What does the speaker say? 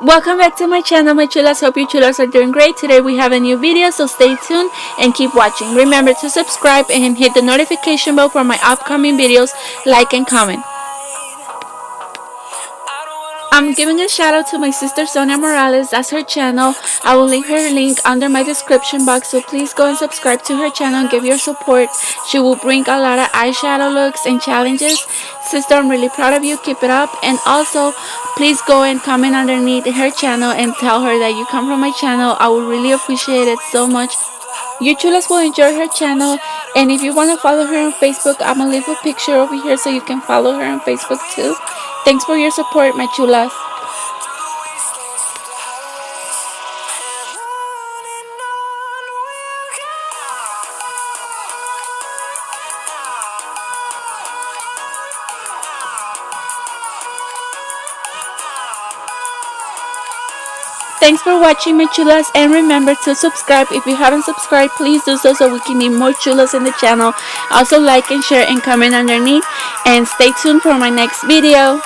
Welcome back to my channel, my chulas. Hope you chulas are doing great. Today we have a new video, so stay tuned and keep watching. Remember to subscribe and hit the notification bell for my upcoming videos, like and comment. I'm giving a shout out to my sister Sonia Morales. That's her channel. I will leave her link under my description box, so please go and subscribe to her channel and give your support. She will bring a lot of eyeshadow looks and challenges. Sister, I'm really proud of you. Keep it up. And also, please go and comment underneath her channel and tell her that you come from my channel. I would really appreciate it so much. You chulas will enjoy her channel, and if you want to follow her on Facebook, I'm gonna leave a picture over here so you can follow her on Facebook too. Thanks for your support, my chulas. Thanks for watching, my chulas, and remember to subscribe. If you haven't subscribed, please do so we can be more chulas in the channel. Also like and share and comment underneath, and stay tuned for my next video.